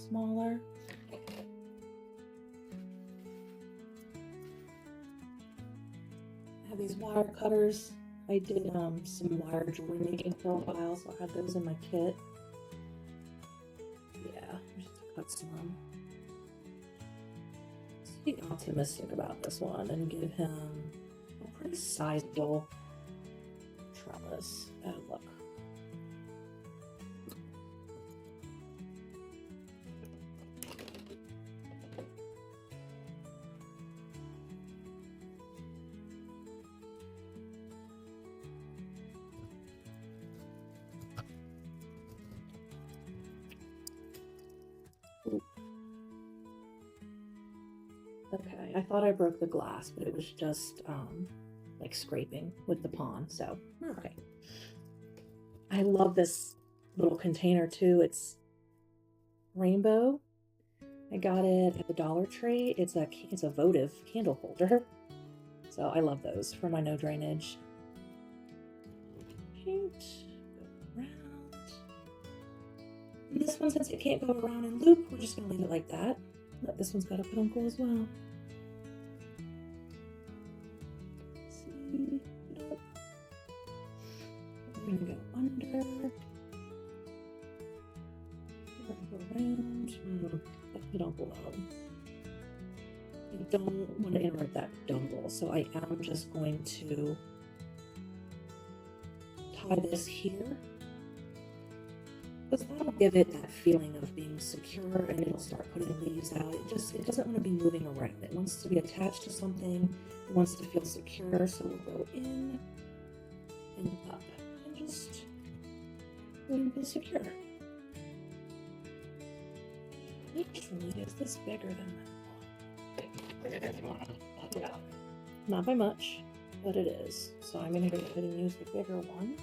smaller. I have these wire cutters. I did some wire jewelry making for a while, so I have those in my kit. Yeah, just to cut some. Let's be optimistic about this one and give him a pretty sizable trellis. Oh, look. Okay, I thought I broke the glass, but it was just like scraping with the pawn, so okay. I love this little container too. It's rainbow. I got it at the Dollar Tree. It's a votive candle holder. So I love those for my no drainage. Paint, go around. And this one, since it can't go around and loop, we're just going to leave it like that. But this one's got a peduncle as well. See? We're going to go under. Go around. That peduncle out. I don't want to interrupt that peduncle, so I am just going to tie this here. Because that'll give it that feeling of being secure, and it'll start putting leaves out. It doesn't want to be moving around. It wants to be attached to something. It wants to feel secure. So we'll go in and up and just be secure. Actually, is this bigger than that one? Yeah. Not by much, but it is. So I'm going to go ahead and use the bigger one.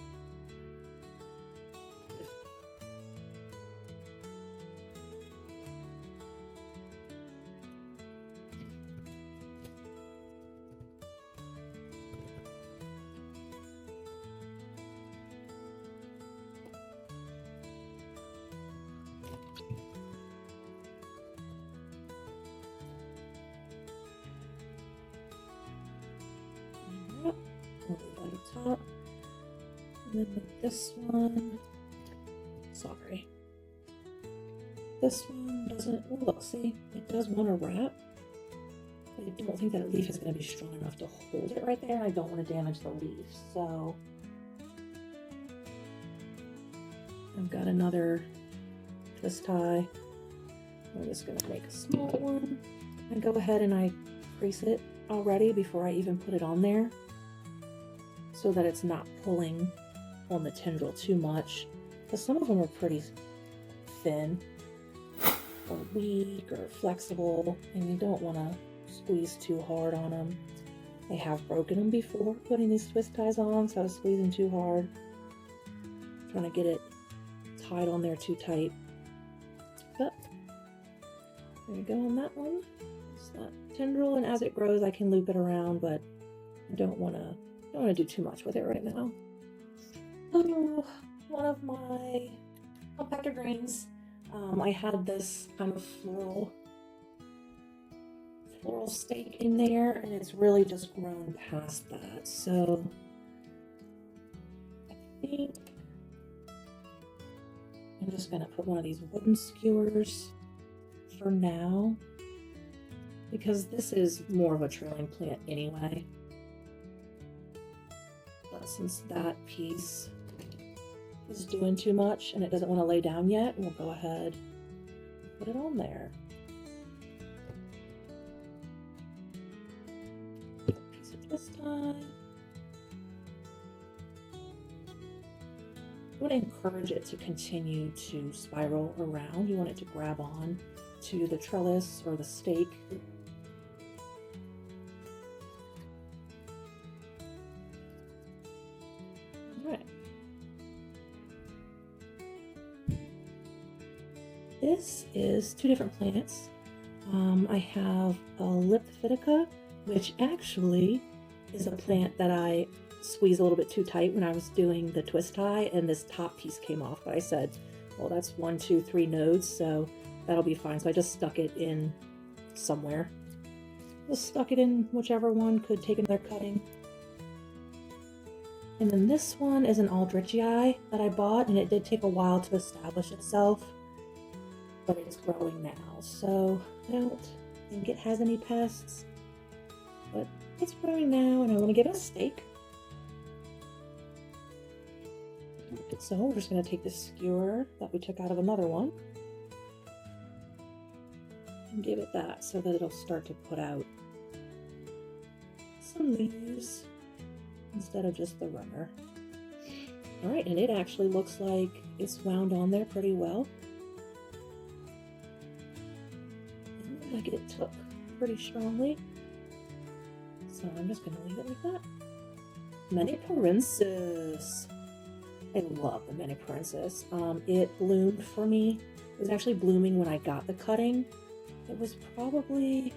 Top, and then with this one, sorry, this one doesn't, oh look, see, it does want to wrap, but I don't think that a leaf is going to be strong enough to hold it right there, and I don't want to damage the leaf, so I've got another twist tie. I'm just going to make a small one, and go ahead and I crease it already before I even put it on there, so that it's not pulling on the tendril too much, because some of them are pretty thin or weak or flexible, and you don't want to squeeze too hard on them. I have broken them before putting these twist ties on, so I was squeezing too hard, trying to get it tied on there too tight. But there you go on that one. It's that tendril, and as it grows I can loop it around, but I don't want to do too much with it right now. Oh, one of my compactor greens. I had this kind of floral stake in there, and it's really just grown past that. So I think I'm just gonna put one of these wooden skewers for now, because this is more of a trailing plant anyway. Since that piece is doing too much and it doesn't want to lay down yet, we'll go ahead and put it on there. Piece of twist tie. I would encourage it to continue to spiral around. You want it to grab on to the trellis or the stake. This is two different plants. I have a Lipophytica, which actually is a plant that I squeezed a little bit too tight when I was doing the twist tie, and this top piece came off. But I said, well, that's 1, 2, 3 nodes, so that'll be fine. So I just stuck it in somewhere. Just stuck it in whichever one could take another cutting. And then this one is an Aldrichii that I bought, and it did take a while to establish itself, but it's growing now, so I don't think it has any pests, but it's growing now, and I want to give it a stake. So we're just going to take this skewer that we took out of another one and give it that, so that it'll start to put out some leaves instead of just the runner. Alright, and it actually looks like it's wound on there pretty well. Like it took pretty strongly, so I'm just gonna leave it like that. Miniparensis. I love the Miniparensis. It bloomed for me. It was actually blooming when I got the cutting. It was probably,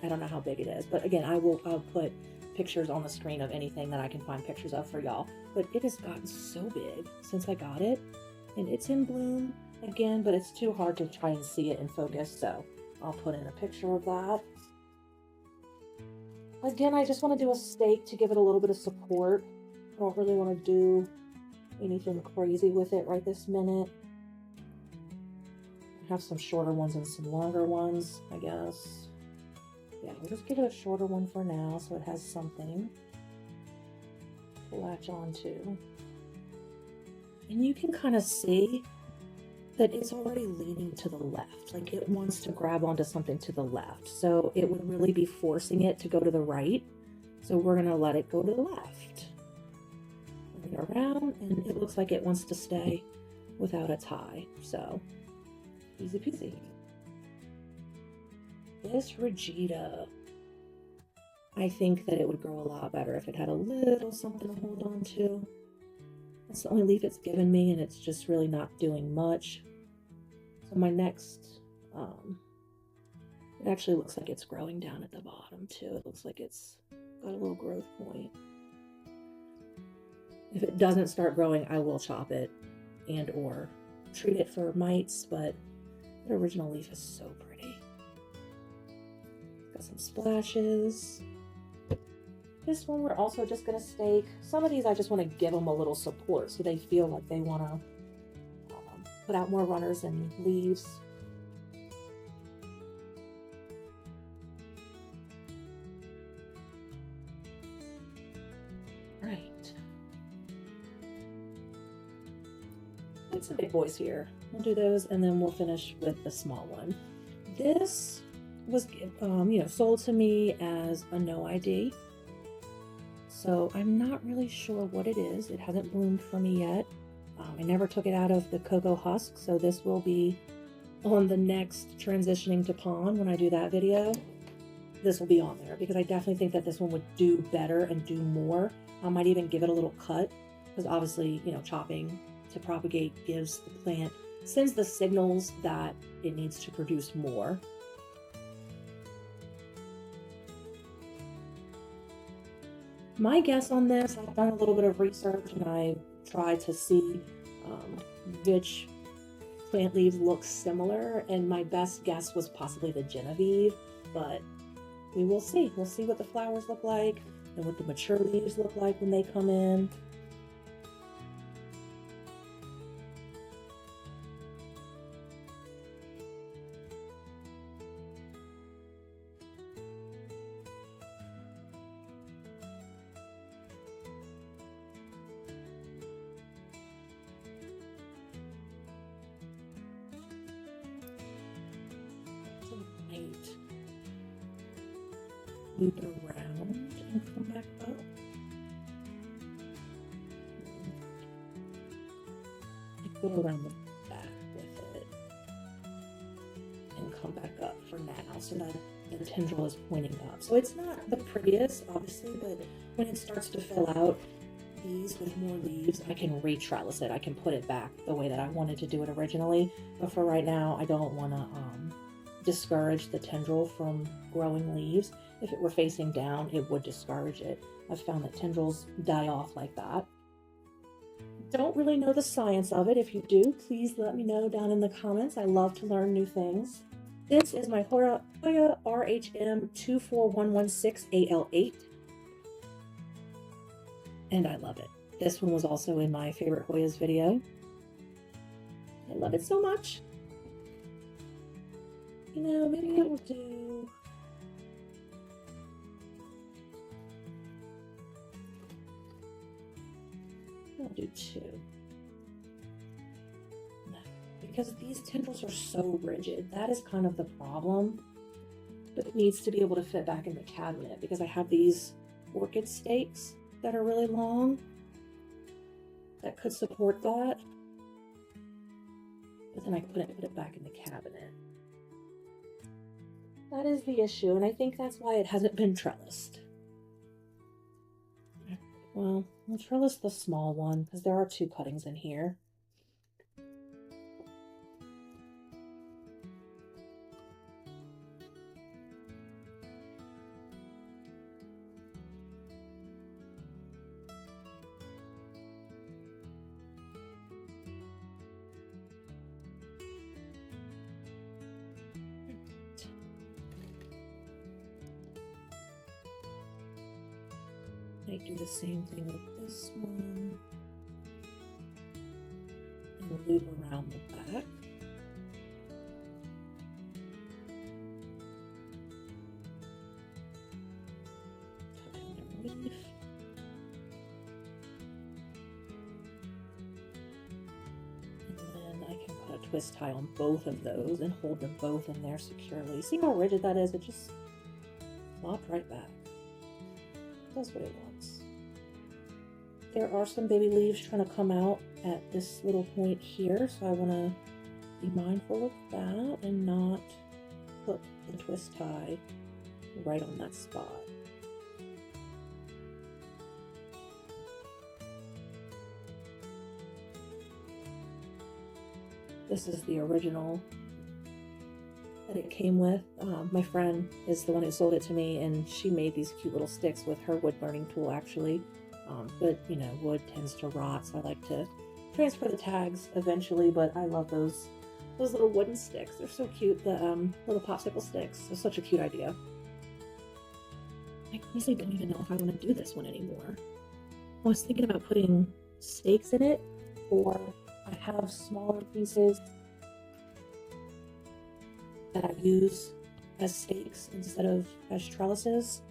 I don't know how big it is, but again, I'll put pictures on the screen of anything that I can find pictures of for y'all. But it has gotten so big since I got it, and it's in bloom. again, but it's too hard to try and see it in focus, so I'll put in a picture of that. Again, I just want to do a stake to give it a little bit of support. I don't really want to do anything crazy with it right this minute. I have some shorter ones and some longer ones, I guess. Yeah, we'll just give it a shorter one for now so it has something to latch onto. And you can kind of see that it's already leaning to the left. Like it wants to grab onto something to the left. So it would really be forcing it to go to the right. So we're gonna let it go to the left. Bring it around, and it looks like it wants to stay without a tie. So easy peasy. This Regita, I think that it would grow a lot better if it had a little something to hold on to. That's the only leaf it's given me, and it's just really not doing much. So my next, it actually looks like it's growing down at the bottom too. It looks like it's got a little growth point. If it doesn't start growing, I will chop it and or treat it for mites, but the original leaf is so pretty. Got some splashes. This one we're also just going to stake. Some of these I just want to give them a little support so they feel like they want to put out more runners and leaves. Right. Got some big boys here. We'll do those and then we'll finish with the small one. This was sold to me as a no ID. So I'm not really sure what it is. It hasn't bloomed for me yet. I never took it out of the cocoa husk, so this will be on the next transitioning to pond when I do that video. This will be on there because I definitely think that this one would do better and do more. I might even give it a little cut because obviously, chopping to propagate gives the plant, sends the signals that it needs to produce more. My guess on this, I've done a little bit of research and I tried to see which plant leaves look similar, and my best guess was possibly the Genevieve, but we will see. We'll see what the flowers look like and what the mature leaves look like when they come in. Loop around and come back up. I go around the back with it and come back up for now so that the tendril is pointing up. So it's not the prettiest, obviously, but when it starts to fill out these with more leaves, I can re-trellis it. I can put it back the way that I wanted to do it originally. But for right now, I don't want to discourage the tendril from growing leaves. If it were facing down, it would discourage it. I've found that tendrils die off like that. Don't really know the science of it. If you do, please let me know down in the comments. I love to learn new things. This is my Hoya RHM 24116 AL8. And I love it. This one was also in my favorite Hoyas video. I love it so much. Maybe it will do... I'll do 2. Because these tendrils are so rigid. That is kind of the problem. But it needs to be able to fit back in the cabinet because I have these orchid stakes that are really long that could support that. But then I couldn't put it back in the cabinet. That is the issue, and I think that's why it hasn't been trellised. Well, we'll trellis the small one because there are 2 cuttings in here. might do the same thing with this one. And loop around the back. Tuck in the leaf. And then I can put a twist tie on both of those and hold them both in there securely. See how rigid that is? It just flopped right back. Does what it wants. There are some baby leaves trying to come out at this little point here, so I want to be mindful of that and not put the twist tie right on that spot. This is the original that it came with. My friend is the one who sold it to me, and she made these cute little sticks with her wood burning tool actually. But you know, wood tends to rot, so I like to transfer the tags eventually, but I love those little wooden sticks. They're so cute, the little popsicle sticks. They're such a cute idea. I honestly don't even know if I want to do this one anymore. I was thinking about putting stakes in it, or I have smaller pieces that I use as stakes instead of as trellises.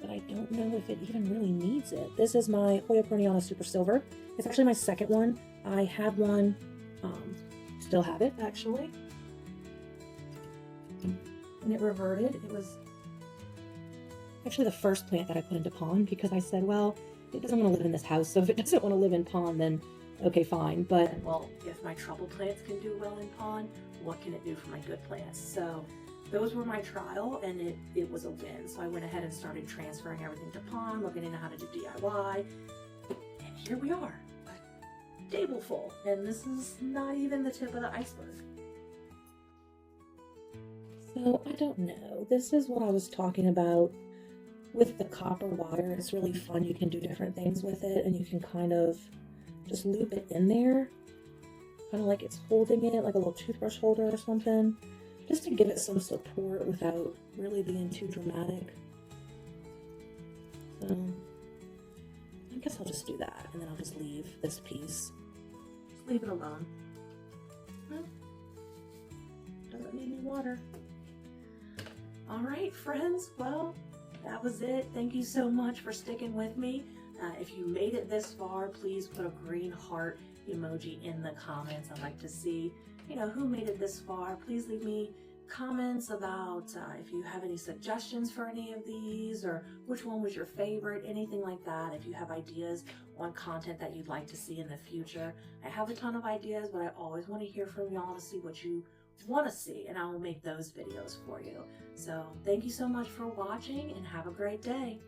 But I don't know if it even really needs it. This is my Hoya Perenniana Super Silver. It's actually my second one. I had one, still have it actually. And it reverted. It was actually the first plant that I put into pond because I said, well, it doesn't want to live in this house, so if it doesn't want to live in pond, then okay, fine. But, well, if my trouble plants can do well in pond, what can it do for my good plants? So those were my trial, and it was a win. So I went ahead and started transferring everything to pond, looking into how to do DIY, and here we are, a table full. And this is not even the tip of the iceberg. So I don't know. This is what I was talking about with the copper wire. It's really fun. You can do different things with it, and you can kind of just loop it in there, kind of like it's holding it, like a little toothbrush holder or something, just to give it some support without really being too dramatic. So I guess I'll just do that, and then I'll just leave this piece. Just leave it alone. Doesn't need any water. All right, friends, well, that was it. Thank you so much for sticking with me. If you made it this far, please put a green heart emoji in the comments. I'd like to see, who made it this far. Please leave me comments about if you have any suggestions for any of these, or which one was your favorite, anything like that. If you have ideas on content that you'd like to see in the future. I have a ton of ideas, but I always want to hear from y'all to see what you want to see, and I will make those videos for you. So thank you so much for watching, and have a great day.